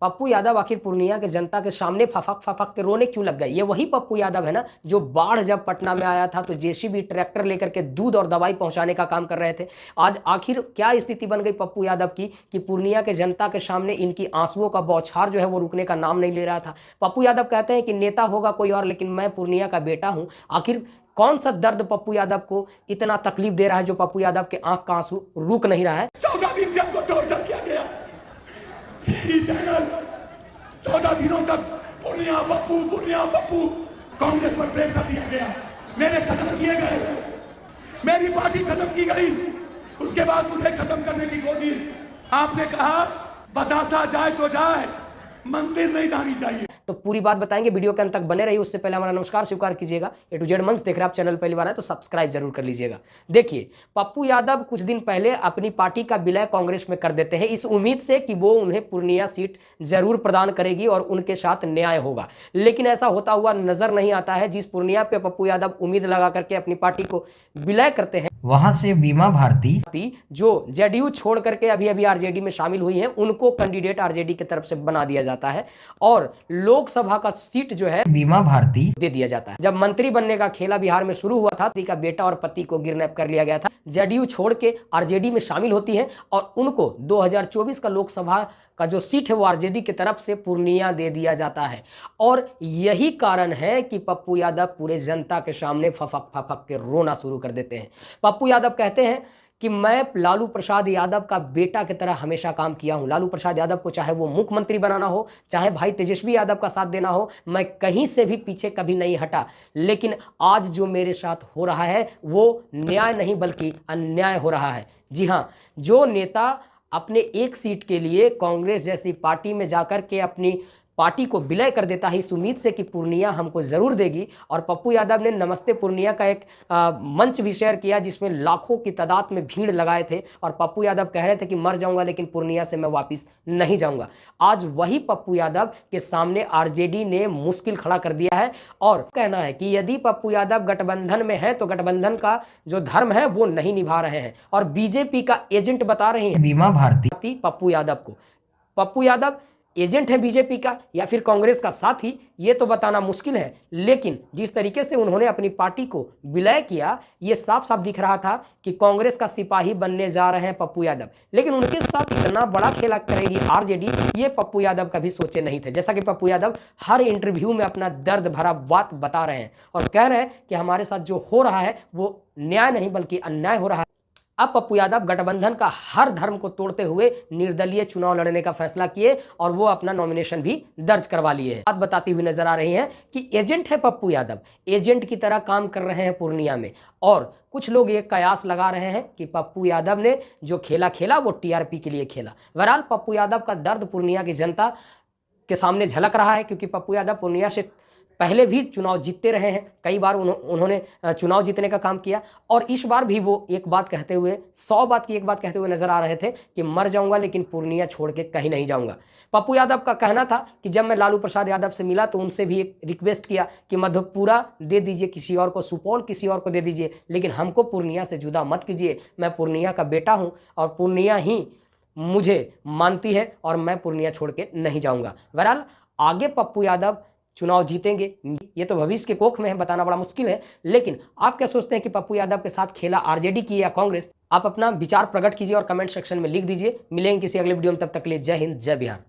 पप्पू यादव आखिर पूर्णिया के जनता के सामने फफक फफक के रोने क्यों लग गए? ये वही पप्पू यादव है ना जो बाढ़ जब पटना में आया था तो जेसीबी ट्रैक्टर लेकर के दूध और दवाई पहुंचाने का काम कर रहे थे। आज आखिर क्या स्थिति बन गई पप्पू यादव की कि पूर्णिया के जनता के सामने इनकी आंसुओं का बौछार जो है वो रुकने का नाम नहीं ले रहा था। पप्पू यादव कहते हैं कि नेता होगा कोई और, लेकिन मैं पूर्णिया का बेटा हूं। आखिर कौन सा दर्द पप्पू यादव को इतना तकलीफ दे रहा है जो पप्पू यादव के आंख का आंसू रुक नहीं रहा है? 14 दिन से हमको टॉर्चर किया गया। टीवी चैनल 14 दिनों तक पूर्णिया पप्पू कांग्रेस पर प्रेशर दिया गया, मेरे कत्ल किए गए, मेरी पार्टी खत्म की गई। उसके बाद मुझे खत्म करने की कोशिश। आपने कहा बतासा जाए तो जाए, मंदिर नहीं जानी चाहिए। तो पूरी बात बताएंगे, वीडियो के अंत तक बने रहिए। उससे पहले हमारा नमस्कार स्वीकार कीजिएगा। ए टू जेड मंच देख रहे हैं आप, चैनल पहली बार है तो सब्सक्राइब जरूर कर लीजिएगा। देखिए, पप्पू यादव कुछ दिन पहले अपनी पार्टी का विलय कांग्रेस में कर देते हैं इस उम्मीद से कि वो उन्हें पूर्णिया सीट जरूर प्रदान करेगी और उनके साथ न्याय होगा, लेकिन ऐसा होता हुआ नजर नहीं आता है। जिस पूर्णिया पे पप्पू यादव उम्मीद लगा करके अपनी पार्टी को विलय करते हैं, वहां से बीमा भारती जो जेडीयू छोड़ करके अभी अभी आरजेडी में शामिल हुई है, उनको कैंडिडेट आरजेडी की तरफ से बना दिया जाता है और लोकसभा का सीट जो है बीमा भारती दे दिया जाता है। जब मंत्री बनने का खेला बिहार में शुरू हुआ था, का बेटा और पति को किडनैप कर लिया गया था। जेडीयू छोड़ के आरजेडी में शामिल होती है और उनको 2024 का लोकसभा का जो सीट है वो आरजेडी की तरफ से पूर्णिया दे दिया जाता है। और यही कारण है कि पप्पू यादव पूरे जनता के सामने फफक फफक के रोना शुरू कर देते हैं। पप्पू यादव कहते हैं कि मैं लालू प्रसाद यादव का बेटा की तरह हमेशा काम किया हूं। लालू प्रसाद यादव को चाहे वो मुख्यमंत्री बनाना हो, चाहे भाई तेजस्वी यादव का साथ देना हो, मैं कहीं से भी पीछे कभी नहीं हटा। लेकिन आज जो मेरे साथ हो रहा है वो न्याय नहीं बल्कि अन्याय हो रहा है। जी हाँ, जो नेता अपने एक सीट के लिए कांग्रेस जैसी पार्टी में जाकर के अपनी पार्टी को विलय कर देता है इस उम्मीद से कि पूर्णिया हमको ज़रूर देगी। और पप्पू यादव ने नमस्ते पूर्णिया का एक मंच भी शेयर किया जिसमें लाखों की तादाद में भीड़ लगाए थे और पप्पू यादव कह रहे थे कि मर जाऊंगा लेकिन पूर्णिया से मैं वापस नहीं जाऊंगा। आज वही पप्पू यादव के सामने आरजेडी ने मुश्किल खड़ा कर दिया है और कहना है कि यदि पप्पू यादव गठबंधन में है तो गठबंधन का जो धर्म है वो नहीं निभा रहे हैं और बीजेपी का एजेंट बता रहे हैं बीमा भारती पप्पू यादव को। पप्पू यादव एजेंट है बीजेपी का या फिर कांग्रेस का साथी, ये तो बताना मुश्किल है, लेकिन जिस तरीके से उन्होंने अपनी पार्टी को विलय किया ये साफ साफ दिख रहा था कि कांग्रेस का सिपाही बनने जा रहे हैं पप्पू यादव। लेकिन उनके साथ इतना बड़ा खेला करेगी आरजेडी, ये पप्पू यादव कभी सोचे नहीं थे। जैसा कि पप्पू यादव हर इंटरव्यू में अपना दर्द भरा बात बता रहे हैं और कह रहे हैं कि हमारे साथ जो हो रहा है वो न्याय नहीं बल्कि अन्याय हो रहा है। अब पप्पू यादव गठबंधन का हर धर्म को तोड़ते हुए निर्दलीय चुनाव लड़ने का फैसला किए और वो अपना नॉमिनेशन भी दर्ज करवा लिए हैं। बात बताती हुई नजर आ रही है कि एजेंट है पप्पू यादव, एजेंट की तरह काम कर रहे हैं पूर्णिया में। और कुछ लोग ये कयास लगा रहे हैं कि पप्पू यादव ने जो खेला वो टीआरपी के लिए खेला। बहरहाल पप्पू यादव का दर्द पूर्णिया की जनता के सामने झलक रहा है, क्योंकि पप्पू यादव पूर्णिया से पहले भी चुनाव जीतते रहे हैं, कई बार उन्होंने चुनाव जीतने का काम किया और इस बार भी वो एक बात कहते हुए 100 बात की एक बात कहते हुए नजर आ रहे थे कि मर जाऊंगा लेकिन पूर्णिया छोड़ के कहीं नहीं जाऊंगा। पप्पू यादव का कहना था कि जब मैं लालू प्रसाद यादव से मिला तो उनसे भी एक रिक्वेस्ट किया कि मधेपुरा दे दीजिए किसी और को, सुपौल किसी और को दे दीजिए, लेकिन हमको पूर्णिया से जुदा मत कीजिए। मैं पूर्णिया का बेटा हूँ और पूर्णिया ही मुझे मानती है और मैं पूर्णिया छोड़ के नहीं जाऊँगा। बहरहाल आगे पप्पू यादव चुनाव जीतेंगे ये तो भविष्य के कोख में है, बताना बड़ा मुश्किल है। लेकिन आप क्या सोचते हैं कि पप्पू यादव के साथ खेला आरजेडी की या कांग्रेस? आप अपना विचार प्रकट कीजिए और कमेंट सेक्शन में लिख दीजिए। मिलेंगे किसी अगले वीडियो में, तब तक के लिए जय हिंद जय बिहार।